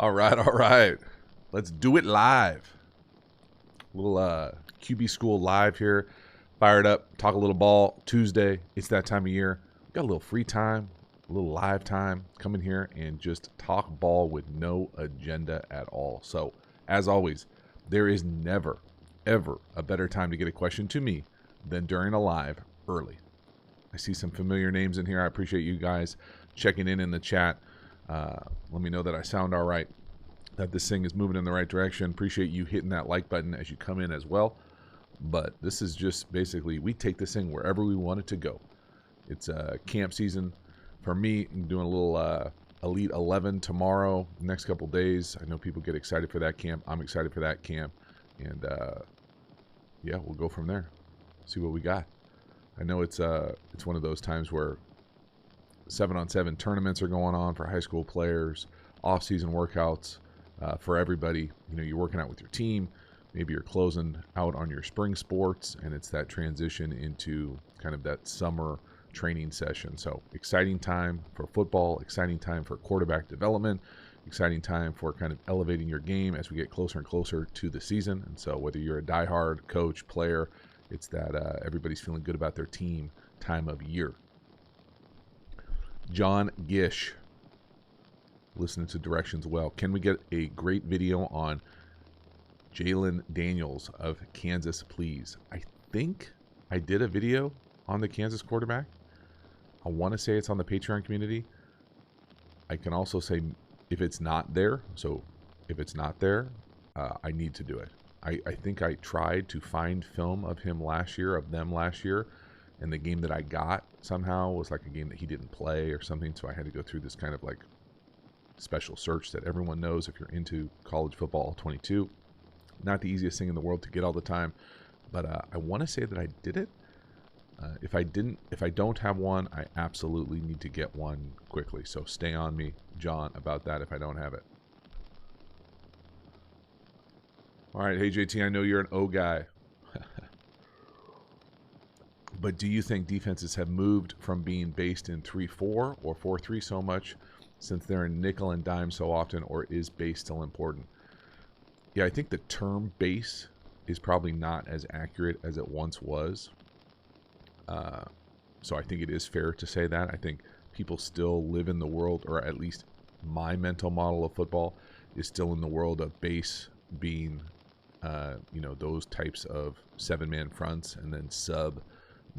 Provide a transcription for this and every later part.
All right, all right. Let's do it live. A little QB School live here. Fired up, talk a little ball. Tuesday, it's that time of year. Got a little free time, a little live time. Come in here and just talk ball with no agenda at all. So, as always, there is never, ever a better time to get a question to me than during a live early. I see some familiar names in here. I appreciate you guys checking in the chat. Let me know that I sound all right, that this thing is moving in the right direction. Appreciate you hitting that like button as you come in as well. But this is just basically, we take this thing wherever we want it to go. It's camp season. For me, I'm doing a little Elite 11 tomorrow, next couple days. I know people get excited for that camp. I'm excited for that camp. And yeah, we'll go from there. See what we got. I know it's one of those times where 7-on-7 tournaments are going on for high school players, off-season workouts for everybody. You know, you're working out with your team. Maybe you're closing out on your spring sports, and it's that transition into kind of that summer training session. So exciting time for football, exciting time for quarterback development, exciting time for kind of elevating your game as we get closer and closer to the season. And so whether you're a diehard coach, player, it's that everybody's feeling good about their team time of year. John Gish, listening to directions well. Can we get a great video on Jalen Daniels of Kansas, please? I think I did a video on the Kansas quarterback. I want to say it's on the Patreon community. I can also say if it's not there. So if it's not there, I need to do it. I think I tried to find film of him last year, and the game that I got somehow was like a game that he didn't play or something. So I had to go through this kind of like special search that everyone knows if you're into college football 22. Not the easiest thing in the world to get all the time, but I want to say that I did it. If I don't have one, I absolutely need to get one quickly. So stay on me, John, about that if I don't have it. All right, hey JT, I know you're an O guy. But do you think defenses have moved from being based in 3-4 or 4-3 so much since they're in nickel and dime so often, or is base still important? Yeah, I think the term base is probably not as accurate as it once was. So I think it is fair to say that. I think people still live in the world, or at least my mental model of football is still in the world of base being, those types of 7-man fronts, and then sub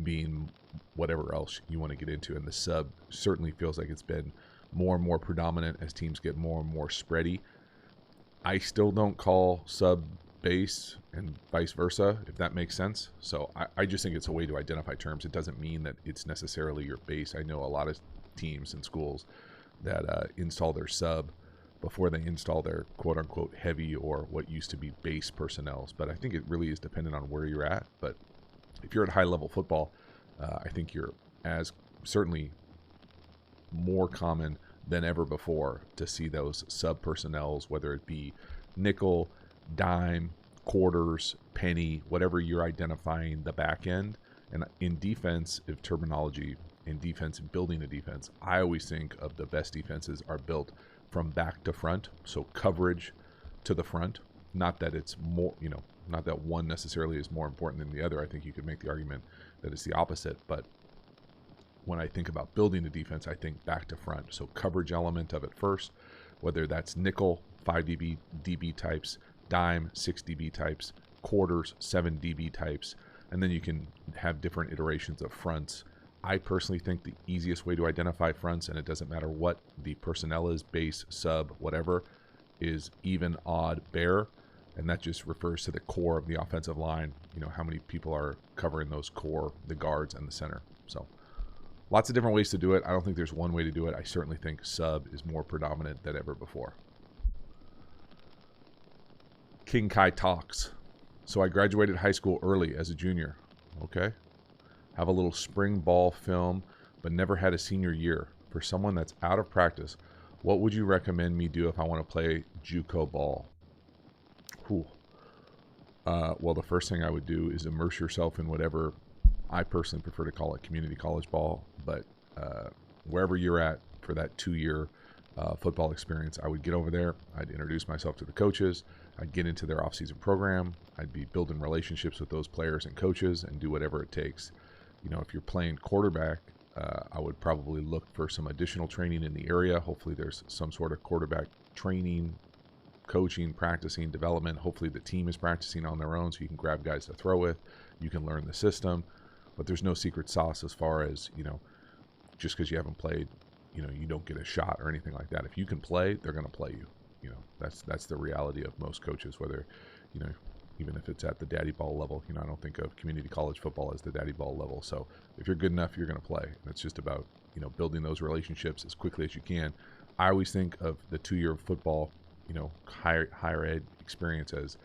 being whatever else you want to get into. And the sub certainly feels like it's been more and more predominant as teams get more and more spready. I still don't call sub base and vice versa, if that makes sense. So I just think it's a way to identify terms. It doesn't mean that it's necessarily your base. I know a lot of teams and schools that install their sub before they install their quote-unquote heavy or what used to be base personnels. But I think it really is dependent on where you're at. But if you're at high-level football, I think you're as certainly more common than ever before to see those sub personnels, whether it be nickel, dime, quarters, penny, whatever you're identifying the back end. And in defense, if terminology in defense, building a defense, I always think of the best defenses are built from back to front. So coverage to the front. Not that it's more, not that one necessarily is more important than the other. I think you could make the argument that it's the opposite. But when I think about building a defense, I think back to front. So coverage element of it first, whether that's nickel, 5 DB types, dime, 6 DB types, quarters, 7 DB types, and then you can have different iterations of fronts. I personally think the easiest way to identify fronts, and it doesn't matter what the personnel is, base, sub, whatever, is even, odd, bare, and that just refers to the core of the offensive line, how many people are covering those core, the guards and the center. So lots of different ways to do it. I don't think there's one way to do it. I certainly think sub is more predominant than ever before. King Kai talks. So I graduated high school early as a junior. Okay. Have a little spring ball film, but never had a senior year. For someone that's out of practice, what would you recommend me do if I want to play JUCO ball? Well, the first thing I would do is immerse yourself in whatever I personally prefer to call it community college ball, but wherever you're at for that 2-year football experience, I would get over there. I'd introduce myself to the coaches. I'd get into their off-season program. I'd be building relationships with those players and coaches and do whatever it takes. You know, if you're playing quarterback, I would probably look for some additional training in the area. Hopefully there's some sort of quarterback training, coaching, practicing, development. Hopefully the team is practicing on their own so you can grab guys to throw with. You can learn the system. But there's no secret sauce as far as, you know, just because you haven't played, you know, you don't get a shot or anything like that. If you can play, they're going to play you. You know, that's the reality of most coaches, whether, you know, even if it's at the daddy ball level. You know, I don't think of community college football as the daddy ball level. So if you're good enough, you're going to play. And it's just about, you know, building those relationships as quickly as you can. I always think of the 2-year football, you know, higher ed experience as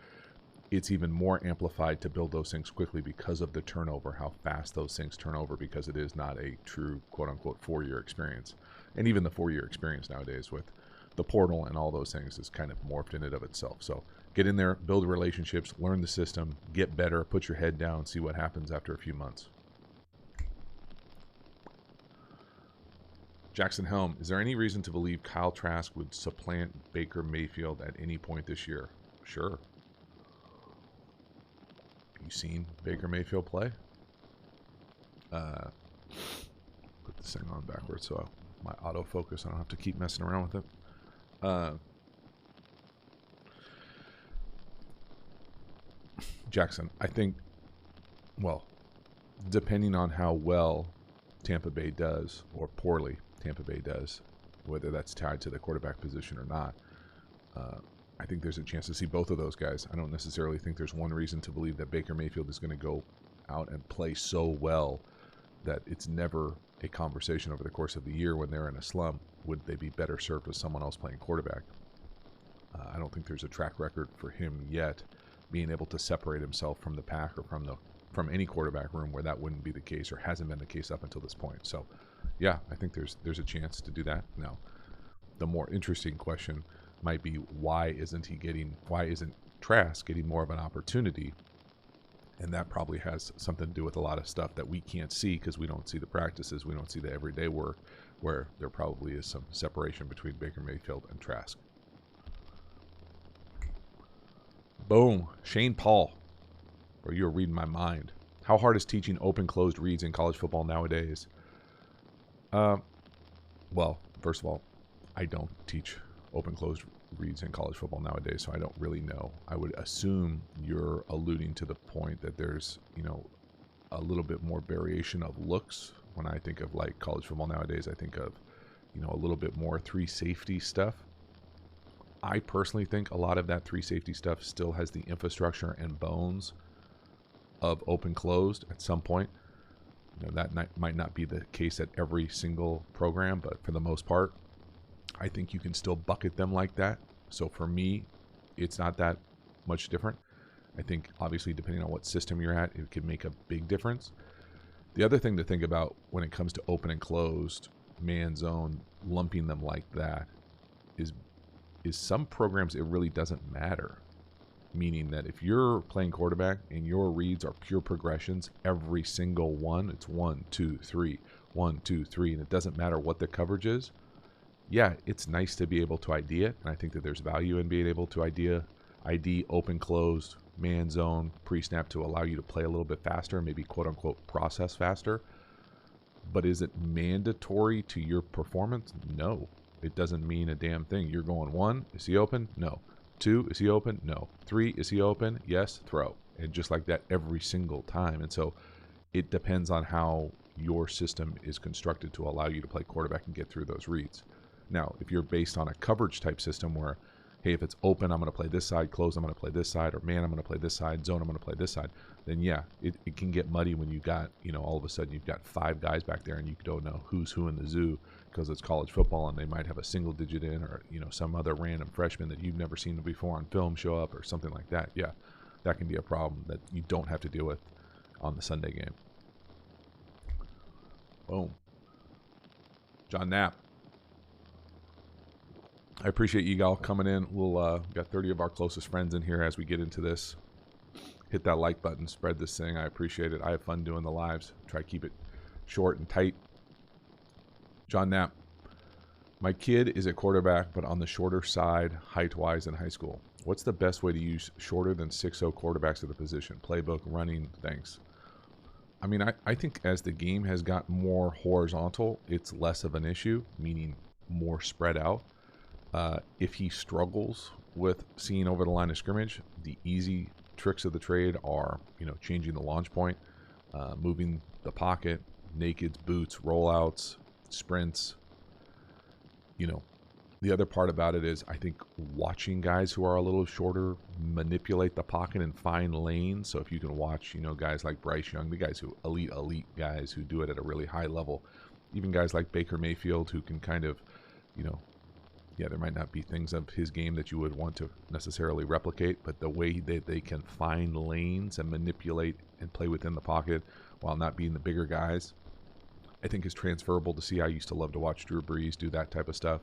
it's even more amplified to build those things quickly because of the turnover, how fast those things turn over, because it is not a true quote-unquote 4-year experience. And even the 4-year experience nowadays with the portal and all those things is kind of morphed in and of itself. So get in there, build relationships, learn the system, get better, put your head down, see what happens after a few months. Jackson Helm, is there any reason to believe Kyle Trask would supplant Baker Mayfield at any point this year? Sure. You seen Baker Mayfield play? Put this thing on backwards so my autofocus, I don't have to keep messing around with it. Jackson, I think, well, depending on how well Tampa Bay does or poorly Tampa Bay does, whether that's tied to the quarterback position or not, I think there's a chance to see both of those guys. I don't necessarily think there's one reason to believe that Baker Mayfield is going to go out and play so well that it's never a conversation over the course of the year when they're in a slump. Would they be better served with someone else playing quarterback? I don't think there's a track record for him yet being able to separate himself from the pack or from any quarterback room where that wouldn't be the case or hasn't been the case up until this point. So, yeah, I think there's a chance to do that. Now, the more interesting question might be why isn't Trask getting more of an opportunity? And that probably has something to do with a lot of stuff that we can't see because we don't see the practices, we don't see the everyday work, where there probably is some separation between Baker Mayfield and Trask. Boom. Shane Paul. Bro, you're reading my mind. How hard is teaching open-closed reads in college football nowadays? Well, first of all, I don't teach open-closed reads in college football nowadays, so I don't really know. I would assume you're alluding to the point that there's, you know, a little bit more variation of looks. When I think of like college football nowadays, I think of, you know, a little bit more 3 safety stuff. I personally think a lot of that 3 safety stuff still has the infrastructure and bones of open closed at some point. You know, that might not be the case at every single program, but for the most part, I think you can still bucket them like that. So for me, it's not that much different. I think obviously depending on what system you're at, it can make a big difference. The other thing to think about when it comes to open and closed, man zone, lumping them like that is some programs it really doesn't matter. Meaning that if you're playing quarterback and your reads are pure progressions, every single one, it's 1, 2, 3, 1, 2, 3, and it doesn't matter what the coverage is. Yeah, it's nice to be able to ID it, and I think that there's value in being able to ID open, closed, man zone, pre-snap to allow you to play a little bit faster, maybe quote-unquote process faster. But is it mandatory to your performance? No. It doesn't mean a damn thing. You're going 1, is he open? No. 2, is he open? No. 3, is he open? Yes, throw. And just like that every single time. And so it depends on how your system is constructed to allow you to play quarterback and get through those reads. Now, if you're based on a coverage type system where, hey, if it's open, I'm going to play this side, close, I'm going to play this side, or man, I'm going to play this side, zone, I'm going to play this side, then yeah, it can get muddy when you got, you know, all of a sudden you've got 5 guys back there and you don't know who's who in the zoo because it's college football and they might have a single digit in or, you know, some other random freshman that you've never seen before on film show up or something like that. Yeah, that can be a problem that you don't have to deal with on the Sunday game. Boom. John Knapp. I appreciate you all coming in. We'll got 30 of our closest friends in here as we get into this. Hit that like button, spread this thing. I appreciate it. I have fun doing the lives. Try to keep it short and tight. John Knapp. My kid is a quarterback, but on the shorter side, height-wise in high school. What's the best way to use shorter than 6'0 quarterbacks at the position? Playbook, running, thanks. I mean, I think as the game has gotten more horizontal, it's less of an issue, meaning more spread out. If he struggles with seeing over the line of scrimmage, the easy tricks of the trade are, changing the launch point, moving the pocket, nakeds, boots, rollouts, sprints. The other part about it is I think watching guys who are a little shorter manipulate the pocket and find lanes. So if you can watch, guys like Bryce Young, the guys who elite guys who do it at a really high level, even guys like Baker Mayfield who can kind of, there might not be things of his game that you would want to necessarily replicate, but the way that they can find lanes and manipulate and play within the pocket while not being the bigger guys, I think is transferable to see. I used to love to watch Drew Brees do that type of stuff.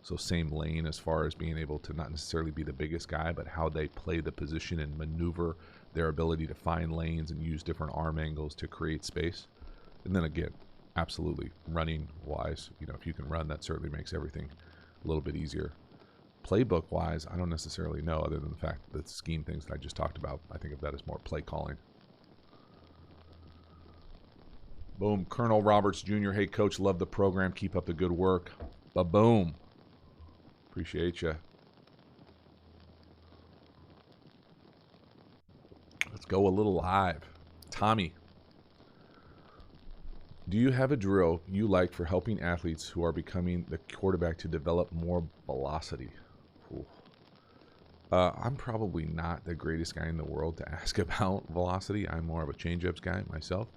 So same lane as far as being able to not necessarily be the biggest guy, but how they play the position and maneuver their ability to find lanes and use different arm angles to create space. And then again, absolutely running wise, if you can run, that certainly makes everything a little bit easier. Playbook wise, I don't necessarily know, other than the fact that the scheme things that I just talked about. I think of that as more play calling. Boom. Colonel Roberts Jr. Hey, coach, love the program. Keep up the good work. Ba-boom. Appreciate you. Let's go a little live. Tommy, do you have a drill you like for helping athletes who are becoming the quarterback to develop more velocity? I'm probably not the greatest guy in the world to ask about velocity. I'm more of a change-ups guy myself.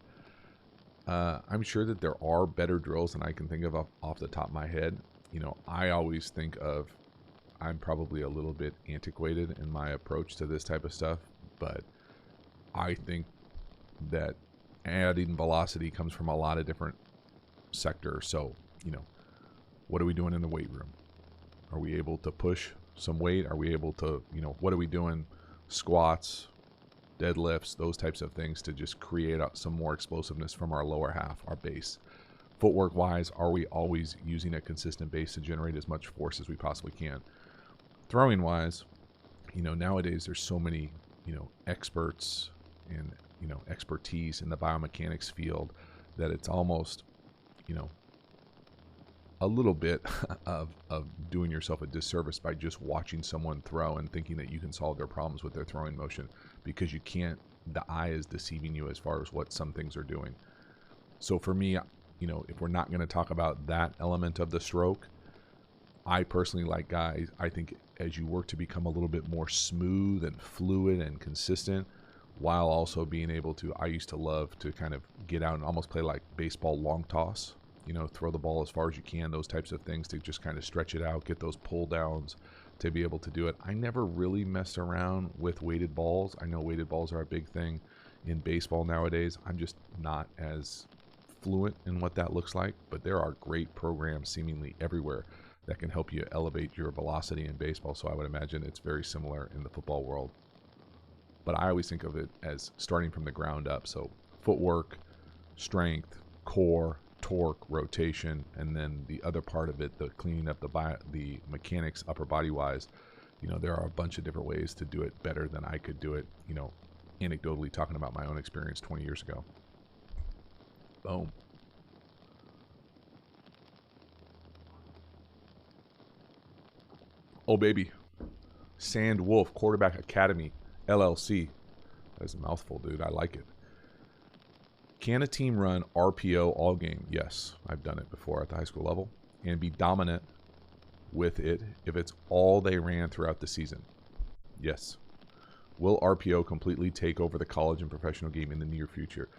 I'm sure that there are better drills than I can think of off the top of my head. I always think of, I'm probably a little bit antiquated in my approach to this type of stuff, but I think that adding velocity comes from a lot of different sectors. So, what are we doing in the weight room? Are we able to push some weight? Are we able to, what are we doing? Squats, deadlifts, those types of things to just create some more explosiveness from our lower half, our base. Footwork wise, are we always using a consistent base to generate as much force as we possibly can? Throwing wise, nowadays there's so many, experts and, expertise in the biomechanics field that it's almost, a little bit of doing yourself a disservice by just watching someone throw and thinking that you can solve their problems with their throwing motion, because you can't, the eye is deceiving you as far as what some things are doing. So for me, if we're not going to talk about that element of the stroke, I personally like guys, I think as you work to become a little bit more smooth and fluid and consistent, while also being able to, I used to love to kind of get out and almost play like baseball long toss, throw the ball as far as you can, those types of things to just kind of stretch it out, get those pull downs to be able to do it. I never really messed around with weighted balls. I know weighted balls are a big thing in baseball nowadays. I'm just not as fluent in what that looks like, but there are great programs seemingly everywhere that can help you elevate your velocity in baseball. So I would imagine it's very similar in the football world. But I always think of it as starting from the ground up. So footwork, strength, core, torque, rotation, and then the other part of it, the cleaning up the mechanics upper body wise. There are a bunch of different ways to do it better than I could do it, anecdotally talking about my own experience 20 years ago. Boom. Oh, baby. Sand Wolf Quarterback Academy, LLC. That's a mouthful, dude. I like it. Can a team run RPO all game? Yes, I've done it before at the high school level. And be dominant with it if it's all they ran throughout the season? Yes. Will RPO completely take over the college and professional game in the near future?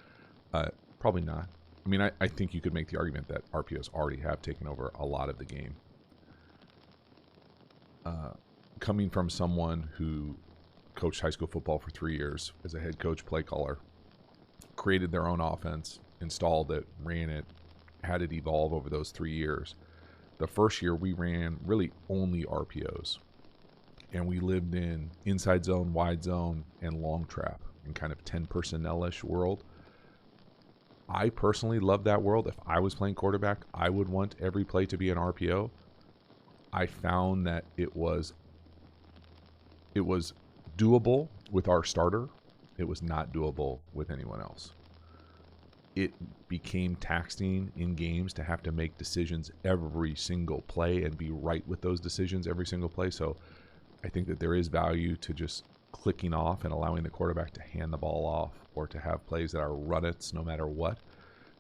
Probably not. I mean, I think you could make the argument that RPOs already have taken over a lot of the game. Coming from someone who coached high school football for 3 years as a head coach, play caller, created their own offense, installed it, ran it, had it evolve over those 3 years. The first year we ran really only RPOs, and we lived in inside zone, wide zone, and long trap in kind of 10 personnel-ish world. I personally love that world. If I was playing quarterback, I would want every play to be an RPO. I found that it was doable with our starter. It was not doable with anyone else. It became taxing in games to have to make decisions every single play and be right with those decisions every single play. So I think that there is value to just clicking off and allowing the quarterback to hand the ball off, or to have plays that are run-its no matter what.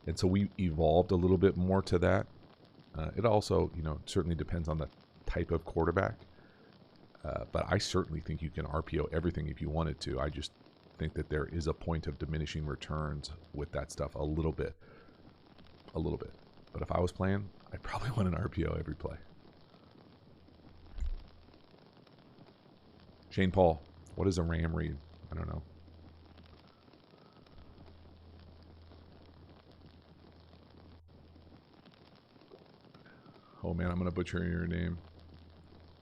And so we evolved a little bit more to that. It also, certainly depends on the type of quarterback. But I certainly think you can RPO everything if you wanted to. I just think that there is a point of diminishing returns with that stuff a little bit. But if I was playing, I'd probably want an RPO every play. Shane Paul, what is a RAM read? I don't know. Oh man, I'm going to butcher your name.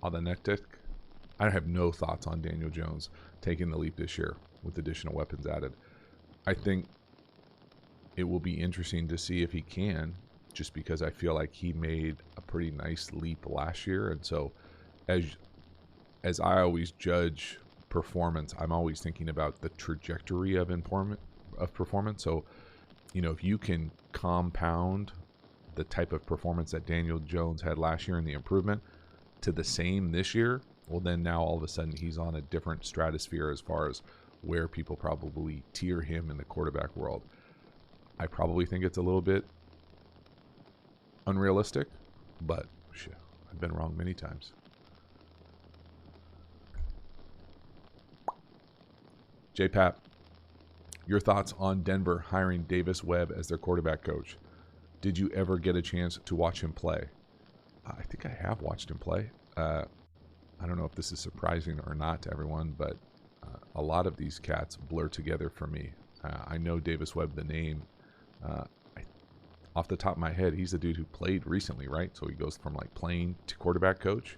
Authentic. I have no thoughts on Daniel Jones taking the leap this year with additional weapons added. I think it will be interesting to see if he can, just because I feel like he made a pretty nice leap last year. And so as I always judge performance, I'm always thinking about the trajectory of performance. So, if you can compound the type of performance that Daniel Jones had last year and the improvement to the same this year, well, then now all of a sudden he's on a different stratosphere as far as where people probably tier him in the quarterback world. I probably think it's a little bit unrealistic, but shit, I've been wrong many times. J-Pap, your thoughts on Denver hiring Davis Webb as their quarterback coach? Did you ever get a chance to watch him play? I think I have watched him play. I don't know if this is surprising or not to everyone, but a lot of these cats blur together for me. I know Davis Webb, the name. Off the top of my head, he's the dude who played recently, right? So he goes from like playing to quarterback coach,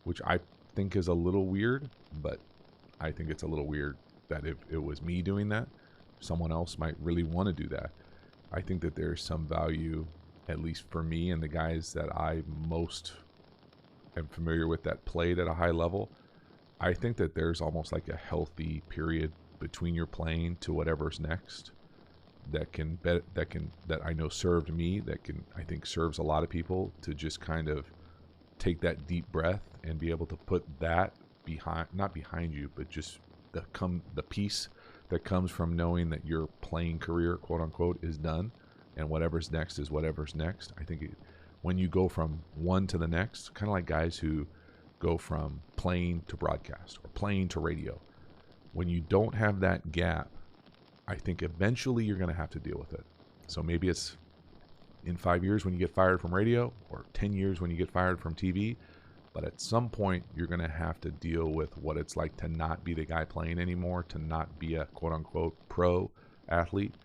which I think is a little weird, but I think it's a little weird that if it was me doing that, someone else might really want to do that. I think that there's some value, at least for me and the guys that I most am familiar with that played at a high level. I think that there's almost like a healthy period between your playing to whatever's next that I know served me, I think serves a lot of people, to just kind of take that deep breath and be able to put that not behind you, but just the peace that comes from knowing that your playing career, quote unquote, is done, and whatever's next is whatever's next. I think when you go from one to the next, kind of like guys who go from playing to broadcast or playing to radio, when you don't have that gap, I think eventually you're going to have to deal with it. So maybe it's in 5 years when you get fired from radio, or 10 years when you get fired from TV. But at some point, you're going to have to deal with what it's like to not be the guy playing anymore, to not be a quote-unquote pro athlete.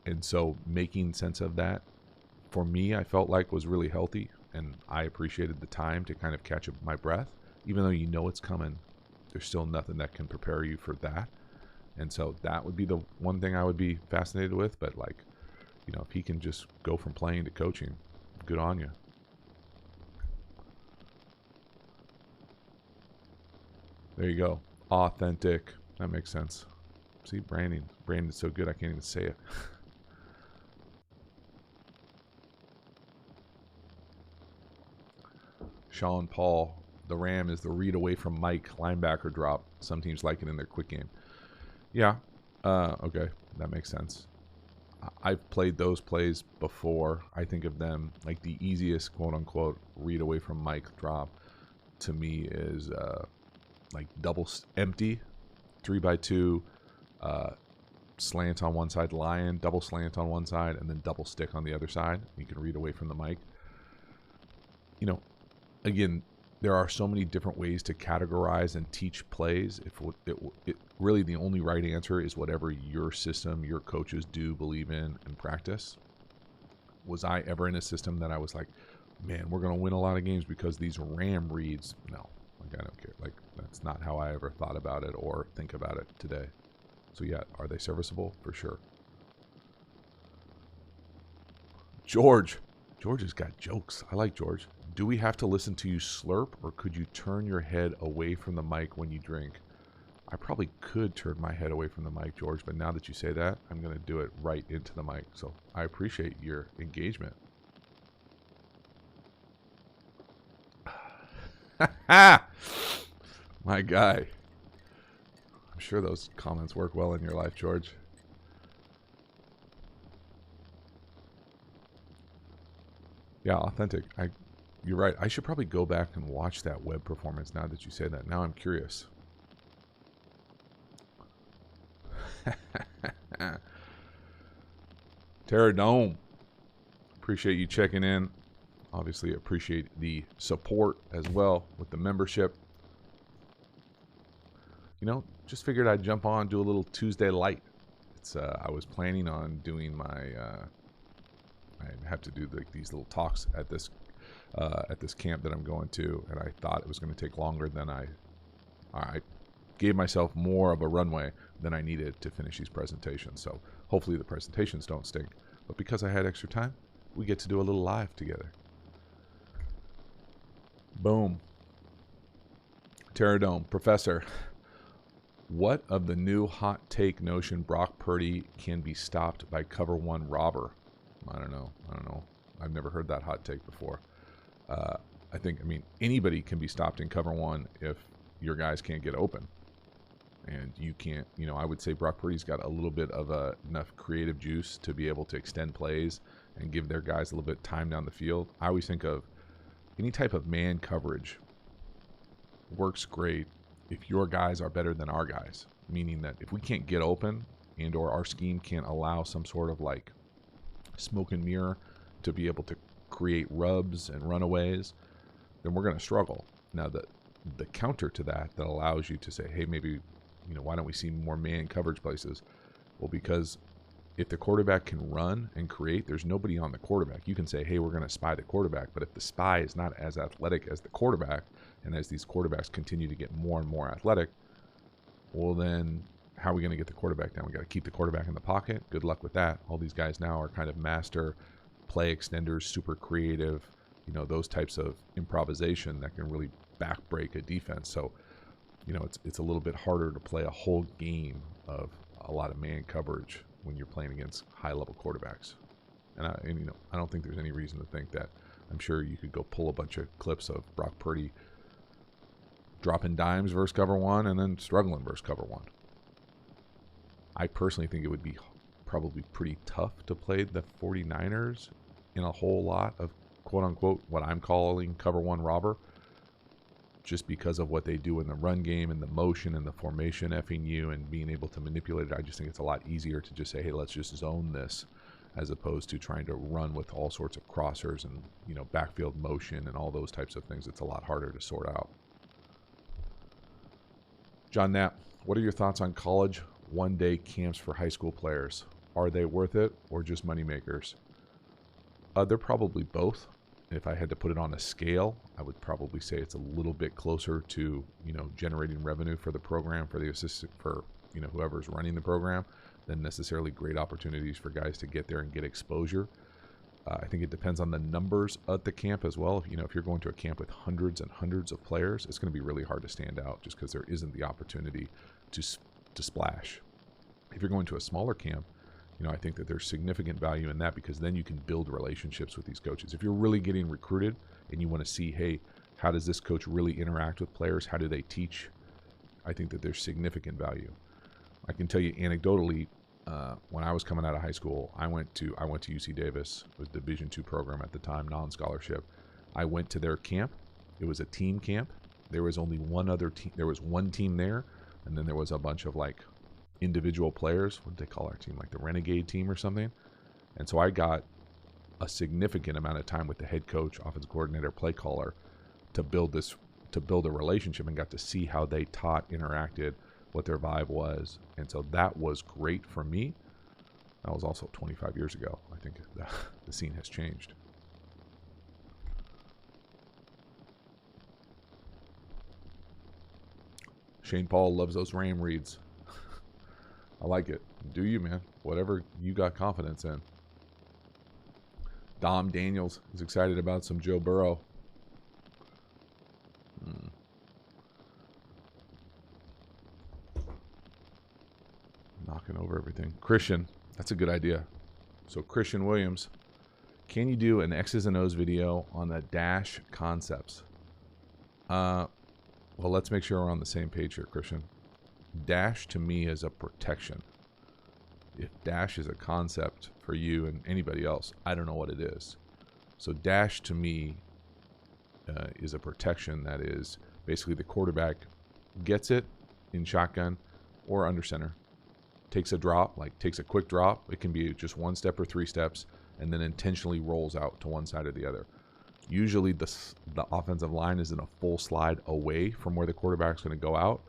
And so making sense of that, for me, I felt like was really healthy. And I appreciated the time to kind of catch my breath. Even though it's coming, there's still nothing that can prepare you for that. And so that would be the one thing I would be fascinated with. But if he can just go from playing to coaching, good on you. There you go. Authentic. That makes sense. See, branding. Branding's so good I can't even say it. Sean Paul. The Ram is the read away from Mike linebacker drop. Some teams like it in their quick game. Yeah. Okay. That makes sense. I've played those plays before. I think of them like the easiest quote unquote read away from Mike drop to me is like double empty, 3x2, slant on one side, lion, double slant on one side, and then double stick on the other side. You can read away from the mic. Again, there are so many different ways to categorize and teach plays. It really, the only right answer is whatever your system, your coaches do believe in and practice. Was I ever in a system that I was like, man, we're going to win a lot of games because these Ram reads? No. I don't care. That's not how I ever thought about it or think about it today. So yeah, are they serviceable? For sure. George has got jokes. I like George. Do we have to listen to you slurp, or could you turn your head away from the mic when you drink? I probably could turn my head away from the mic, George, but now that you say that, I'm going to do it right into the mic. So I appreciate your engagement. My guy. I'm sure those comments work well in your life, George. Yeah, authentic. You're right. I should probably go back and watch that Webb performance now that you say that. Now I'm curious. Terra Dome. Appreciate you checking in. Obviously appreciate the support as well with the membership. You know, just figured I'd jump on, do a little Tuesday light. It's I was planning on doing my I have to do these little talks at this camp that I'm going to, and I thought it was going to take longer than I gave myself more of a runway than I needed to finish these presentations. So hopefully the presentations don't stink. But because I had extra time, we get to do a little live together. Boom. Terradome. Professor, what of the new hot take notion Brock Purdy can be stopped by cover one robber? I don't know. I've never heard that hot take before. I mean, anybody can be stopped in cover one if your guys can't get open. And you can't, I would say Brock Purdy's got a little bit of enough creative juice to be able to extend plays and give their guys a little bit of time down the field. I always think of any type of man coverage works great if your guys are better than our guys. Meaning that if we can't get open and or our scheme can't allow some sort of like smoke and mirror to be able to create rubs and runaways, then we're going to struggle. Now the counter to that allows you to say, hey, maybe, why don't we see more man coverage places? Well, because if the quarterback can run and create, there's nobody on the quarterback. You can say, hey, we're going to spy the quarterback, but if the spy is not as athletic as the quarterback, and as these quarterbacks continue to get more and more athletic, well, then how are we going to get the quarterback down? We got to keep the quarterback in the pocket. Good luck with that. All these guys now are kind of master play extenders, super creative, those types of improvisation that can really backbreak a defense. So, it's a little bit harder to play a whole game of a lot of man coverage when you're playing against high-level quarterbacks. And I don't think there's any reason to think that. I'm sure you could go pull a bunch of clips of Brock Purdy dropping dimes versus cover one and then struggling versus cover one. I personally think it would be probably pretty tough to play the 49ers in a whole lot of quote-unquote what I'm calling cover one robber, just because of what they do in the run game and the motion and the formation effing you and being able to manipulate it. I just think it's a lot easier to just say, hey, let's just zone this, as opposed to trying to run with all sorts of crossers and, backfield motion and all those types of things. It's a lot harder to sort out. John Knapp, what are your thoughts on college one-day camps for high school players? Are they worth it or just moneymakers? They're probably both. If I had to put it on a scale, I would probably say it's a little bit closer to, generating revenue for the program, for the assistant, for, whoever's running the program, than necessarily great opportunities for guys to get there and get exposure. I think it depends on the numbers at the camp as well. If you're going to a camp with hundreds and hundreds of players, it's going to be really hard to stand out just because there isn't the opportunity to splash. If you're going to a smaller camp, I think that there's significant value in that, because then you can build relationships with these coaches. If you're really getting recruited and you want to see, hey, how does this coach really interact with players? How do they teach? I think that there's significant value. I can tell you anecdotally, when I was coming out of high school, I went to UC Davis. It was a Division II program at the time, non-scholarship. I went to their camp. It was a team camp. There was only one other team. There was one team there, and then there was a bunch of like individual players. What did they call our team? Like the Renegade team or something. And so I got a significant amount of time with the head coach, offensive coordinator, play caller to build a relationship, and got to see how they taught, interacted, what their vibe was. And so that was great for me. That was also 25 years ago. I think the scene has changed. Shane Paul loves those Ram reads. I like it. Do you, man? Whatever you got confidence in. Dom Daniels is excited about some Joe Burrow. talking over everything. Christian, that's a good idea. So Christian Williams, can you do an X's and O's video on the dash concepts? Well, let's make sure we're on the same page here, Christian. Dash to me is a protection. If dash is a concept for you and anybody else, I don't know what it is. So dash to me is a protection that is basically the quarterback gets it in shotgun or under center, takes a drop, like takes a quick drop. It can be just 1 step or 3 steps, and then intentionally rolls out to one side or the other. Usually the offensive line is in a full slide away from where the quarterback's going to go out.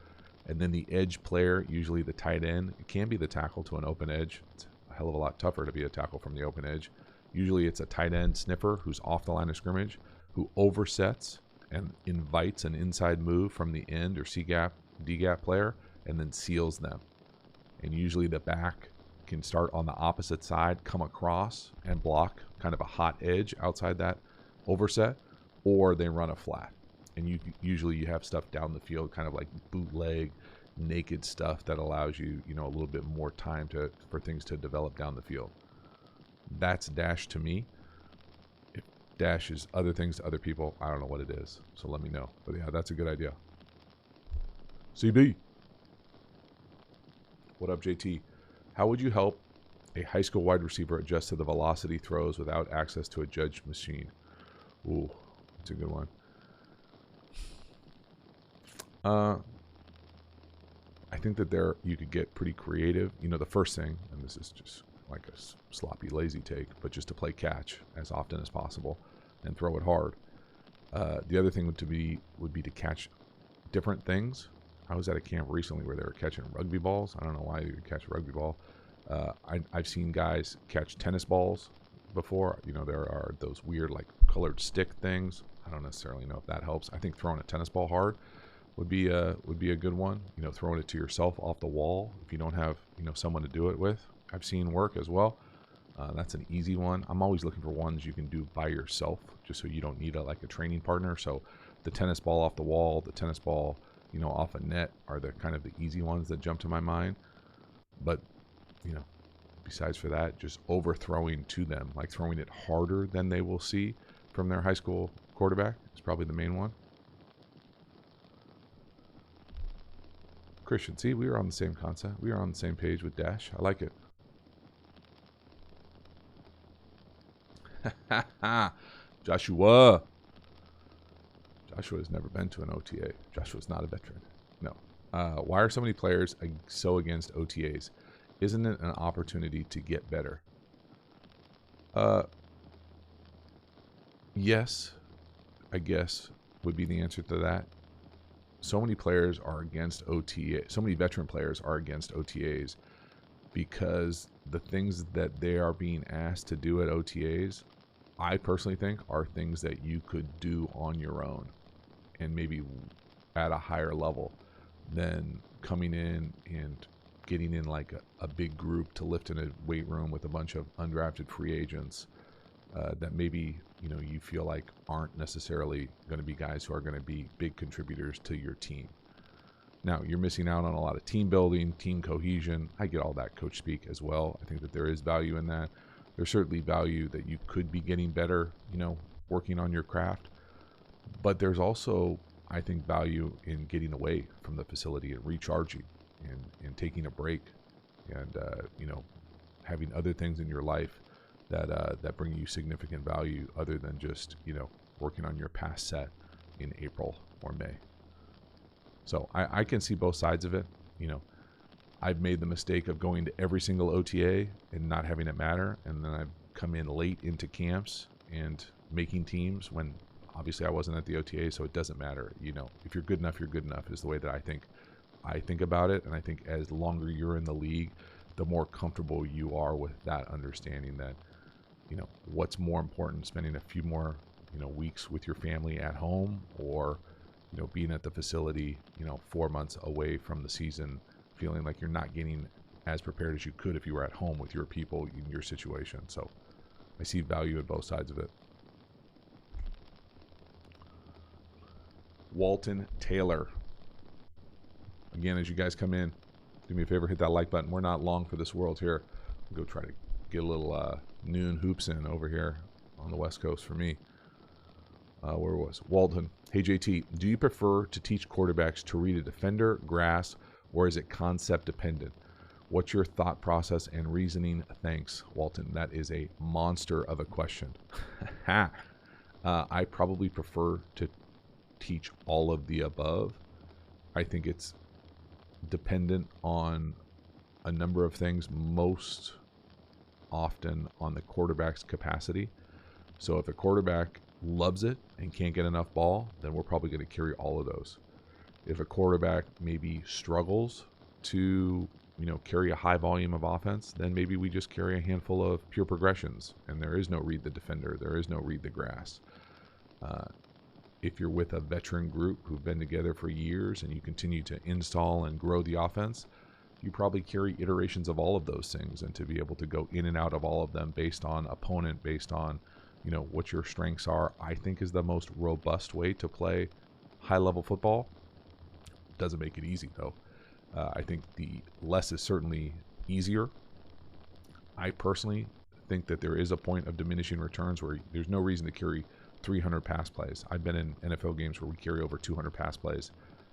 And then the edge player, usually the tight end, it can be the tackle to an open edge. It's a hell of a lot tougher to be a tackle from the open edge. Usually it's a tight end sniffer who's off the line of scrimmage, who oversets and invites an inside move from the end or C-gap, D-gap player, and then seals them. And usually the back can start on the opposite side, come across and block kind of a hot edge outside that overset, or they run a flat. And usually you have stuff down the field, kind of like bootleg, naked stuff that allows you, a little bit more time for things to develop down the field. That's dash to me. If dash is other things to other people, I don't know what it is. So let me know. But yeah, that's a good idea. CB. What up, JT? How would you help a high school wide receiver adjust to the velocity throws without access to a judge machine? Ooh, that's a good one. I think that you could get pretty creative. The first thing, and this is just like a sloppy, lazy take, but just to play catch as often as possible and throw it hard. The other thing would be to catch different things. I was at a camp recently where they were catching rugby balls. I don't know why you would catch a rugby ball. I've seen guys catch tennis balls before. There are those weird like colored stick things. I don't necessarily know if that helps. I think throwing a tennis ball hard would be a good one. Throwing it to yourself off the wall if you don't have someone to do it with. I've seen work as well. That's an easy one. I'm always looking for ones you can do by yourself, just so you don't need a training partner. So the tennis ball off the wall, the tennis ball off a net are the kind of the easy ones that jump to my mind. But besides for that, just overthrowing to them, like throwing it harder than they will see from their high school quarterback is probably the main one. Christian, see, we were on the same concept. We are on the same page with dash. I like it. Joshua has never been to an OTA. Joshua's not a veteran. No. Why are so many players so against OTAs? Isn't it an opportunity to get better? Yes, I guess would be the answer to that. So many players are against OTA. So many veteran players are against OTAs because the things that they are being asked to do at OTAs, I personally think, are things that you could do on your own and maybe at a higher level than coming in and getting in like a big group to lift in a weight room with a bunch of undrafted free agents that maybe you feel like aren't necessarily going to be guys who are going to be big contributors to your team. Now, you're missing out on a lot of team building, team cohesion. I get all that coach speak as well. I think that there is value in that. There's certainly value that you could be getting better, working on your craft. But there's also, I think, value in getting away from the facility and recharging and taking a break and, having other things in your life that bring you significant value other than just, working on your past set in April or May. So I can see both sides of it. I've made the mistake of going to every single OTA and not having it matter. And then I've come in late into camps and making teams when obviously I wasn't at the OTA, so it doesn't matter. If you're good enough, you're good enough is the way that I think about it. And I think as longer you're in the league, the more comfortable you are with that understanding that, what's more important, spending a few more, weeks with your family at home or, being at the facility, 4 months away from the season, feeling like you're not getting as prepared as you could if you were at home with your people in your situation. So I see value in both sides of it. Walton Taylor. Again, as you guys come in, do me a favor, hit that like button. We're not long for this world here. I'll go try to get a little noon hoops in over here on the West Coast for me. Where was Walton? Hey JT, do you prefer to teach quarterbacks to read a defender, grass, or is it concept dependent? What's your thought process and reasoning? Thanks, Walton. That is a monster of a question. I probably prefer to teach all of the above. I think it's dependent on a number of things, most often on the quarterback's capacity. So if a quarterback loves it and can't get enough ball, then we're probably going to carry all of those. If a quarterback maybe struggles to, carry a high volume of offense, then maybe we just carry a handful of pure progressions, and there is no read the defender, there is no read the grass. If you're with a veteran group who've been together for years and you continue to install and grow the offense, you probably carry iterations of all of those things, and to be able to go in and out of all of them based on opponent, based on what your strengths are, I think is the most robust way to play high-level football. Doesn't make it easy, though. I think the less is certainly easier. I personally think that there is a point of diminishing returns where there's no reason to carry 300 pass plays. I've been in NFL games where we carry over 200 pass plays,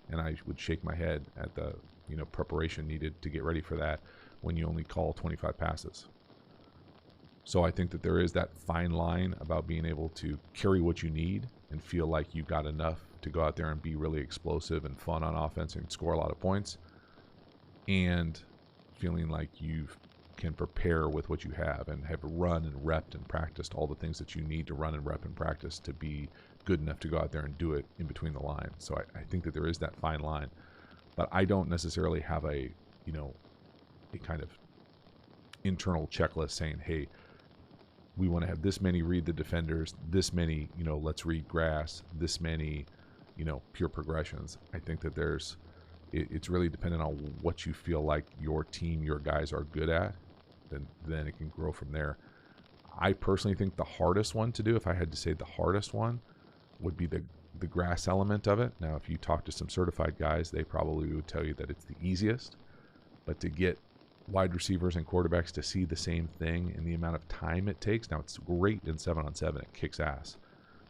and I would shake my head at the preparation needed to get ready for that when you only call 25 passes. So I think that there is that fine line about being able to carry what you need and feel like you've got enough to go out there and be really explosive and fun on offense and score a lot of points, and feeling like you can prepare with what you have and have run and repped and practiced all the things that you need to run and rep and practice to be good enough to go out there and do it in between the lines. So I think that there is that fine line, but I don't necessarily have a kind of internal checklist saying, hey, we want to have this many read the defenders, this many, let's read grass, this many, pure progressions. I think that it's really dependent on what you feel like your team, your guys are good at, then it can grow from there. I personally think the hardest one to do, if I had to say the hardest one, would be the grass element of it. Now, if you talk to some certified guys, they probably would tell you that it's the easiest, but to get wide receivers and quarterbacks to see the same thing in the amount of time it takes. Now, it's great in 7-on-7. It kicks ass.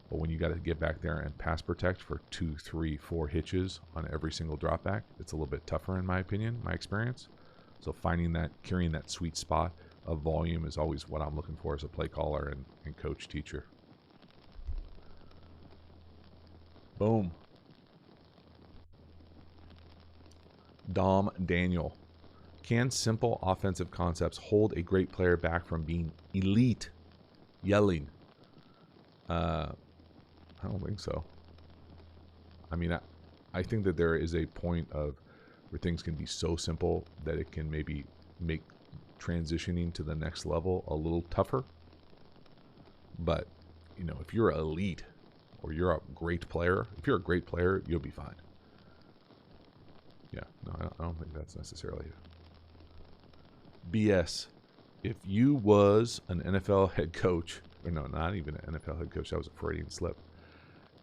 But when you got to get back there and pass protect for 2, 3, 4 hitches on every single drop back, it's a little bit tougher in my opinion, my experience. So carrying that sweet spot of volume is always what I'm looking for as a play caller and coach teacher. Boom. Dom Daniel. Can simple offensive concepts hold a great player back from being elite? Yelling. I don't think so. I mean, I think that there is a point of where things can be so simple that it can maybe make transitioning to the next level a little tougher. But, if you're elite or you're a great player, you'll be fine. Yeah, no, I don't think that's necessarily it. BS. If you was an NFL head coach, or no, not even an NFL head coach, that was a Freudian slip.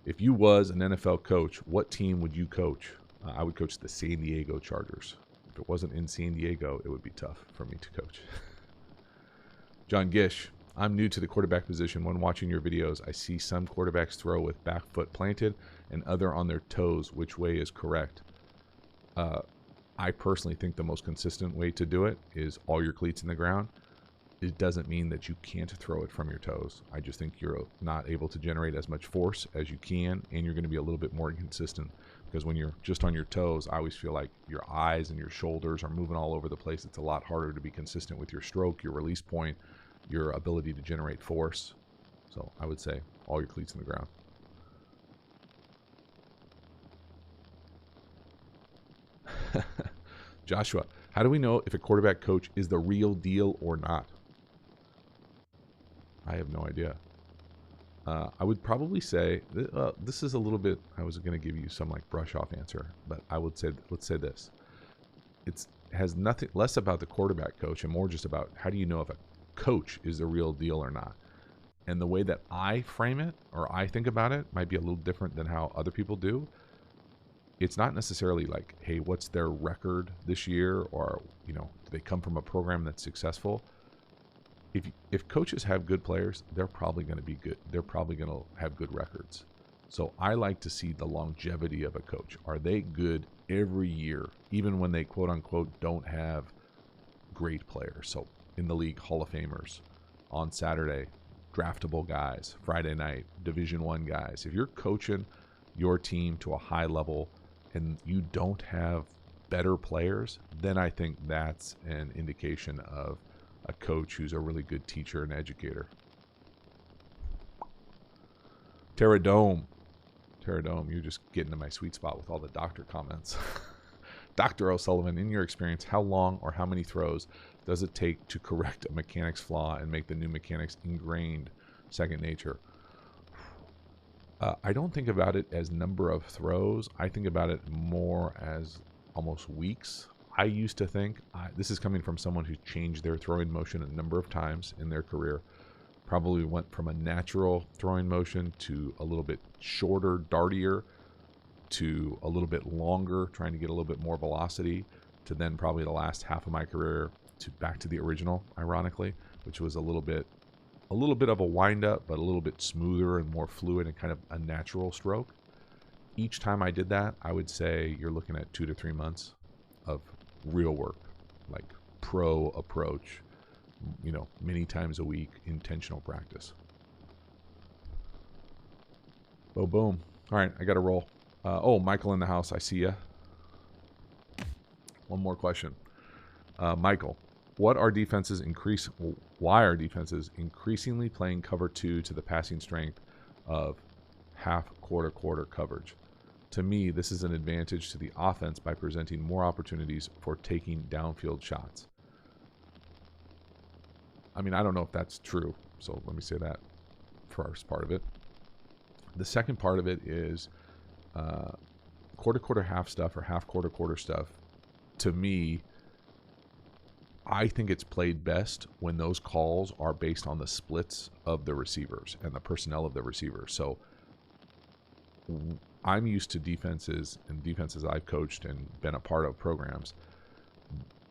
If you was an NFL coach, what team would you coach? I would coach the San Diego Chargers. If it wasn't in San Diego, it would be tough for me to coach. John Gish. I'm new to the quarterback position. When watching your videos, I see some quarterbacks throw with back foot planted and other on their toes. Which way is correct? I personally think the most consistent way to do it is all your cleats in the ground. It doesn't mean that you can't throw it from your toes. I just think you're not able to generate as much force as you can, and you're going to be a little bit more inconsistent, because when you're just on your toes, I always feel like your eyes and your shoulders are moving all over the place. It's a lot harder to be consistent with your stroke, your release point, your ability to generate force. So I would say all your cleats in the ground. Joshua, how do we know if a quarterback coach is the real deal or not? I have no idea. I would probably say, this is a little bit, I was going to give you some like brush off answer, but I would say, let's say this. It has nothing less about the quarterback coach and more just about how do you know if a coach is the real deal or not. And the way that I frame it or I think about it might be a little different than how other people do. it's not necessarily like, hey, what's their record this year, or do they come from a program that's successful? If coaches have good players, they're probably going to be good. They're probably going to have good records. So I like to see the longevity of a coach. Are they good every year, even when they quote unquote don't have great players? So in the league, Hall of Famers on Saturday, draftable guys, Friday night, Division I guys. If you're coaching your team to a high level and you don't have better players, then I think that's an indication of a coach who's a really good teacher and educator. Terradome, you're just getting to my sweet spot with all the doctor comments. Dr. O'Sullivan, in your experience, how long or how many throws does it take to correct a mechanics flaw and make the new mechanics ingrained second nature? I don't think about it as number of throws. I think about it more as almost weeks. I used to think, this is coming from someone who changed their throwing motion a number of times in their career, probably went from a natural throwing motion to a little bit shorter, dartier, to a little bit longer, trying to get a little bit more velocity, to then probably the last half of my career to back to the original, ironically, which was a little bit of a wind up, but a little bit smoother and more fluid and kind of a natural stroke. Each time I did that, I would say you're looking at 2 to 3 months of real work, like pro approach, many times a week, intentional practice. Boom, boom. All right, I got to roll. Michael in the house, I see ya. One more question. Michael, why are defenses increasingly playing cover 2 to the passing strength of half quarter coverage? To me, this is an advantage to the offense by presenting more opportunities for taking downfield shots. I mean, I don't know if that's true, so let me say that first part of it. The second part of it is quarter half stuff, or half quarter stuff. To me, I think it's played best when those calls are based on the splits of the receivers and the personnel of the receivers. So I'm used to defenses I've coached and been a part of programs.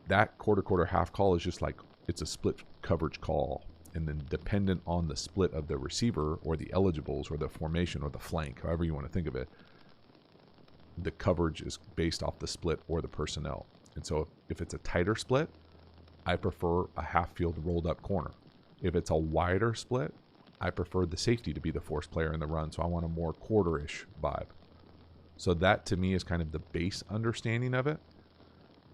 That quarter half call is just like, it's a split coverage call. And then dependent on the split of the receiver or the eligibles or the formation or the flank, however you want to think of it, the coverage is based off the split or the personnel. And so if it's a tighter split, I prefer a half field rolled up corner. If it's a wider split, I prefer the safety to be the force player in the run. So I want a more quarter-ish vibe. So that to me is kind of the base understanding of it.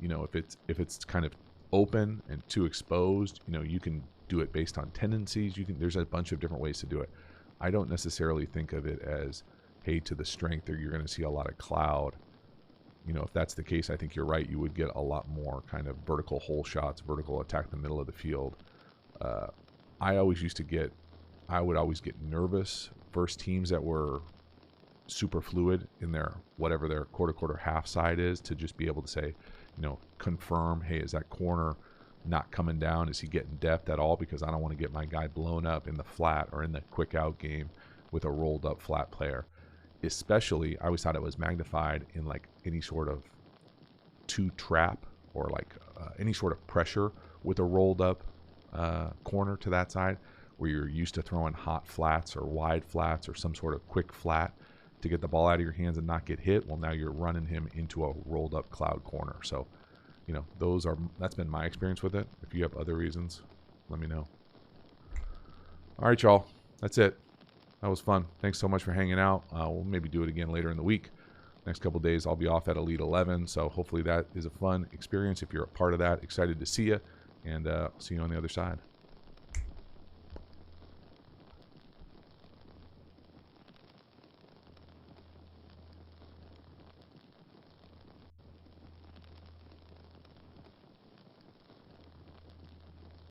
If it's kind of open and too exposed, you can do it based on tendencies. There's a bunch of different ways to do it. I don't necessarily think of it as, hey, to the strength, or you're going to see a lot of cloud. If that's the case, I think you're right. You would get a lot more kind of vertical hole shots, vertical attack the middle of the field. I would always get nervous versus teams that were super fluid in their whatever their quarter half side is, to just be able to say, confirm, hey, is that corner not coming down? Is he getting depth at all? Because I don't want to get my guy blown up in the flat or in the quick out game with a rolled up flat player. Especially, I always thought it was magnified in like any sort of two trap or like any sort of pressure with a rolled up corner to that side, where you're used to throwing hot flats or wide flats or some sort of quick flat to get the ball out of your hands and not get hit. Well, now you're running him into a rolled up cloud corner. So, that's been my experience with it. If you have other reasons, let me know. All right, y'all. That's it. That was fun. Thanks so much for hanging out. We'll maybe do it again later in the week. Next couple of days, I'll be off at Elite 11. So hopefully that is a fun experience. If you're a part of that, excited to see you. And I'll see you on the other side.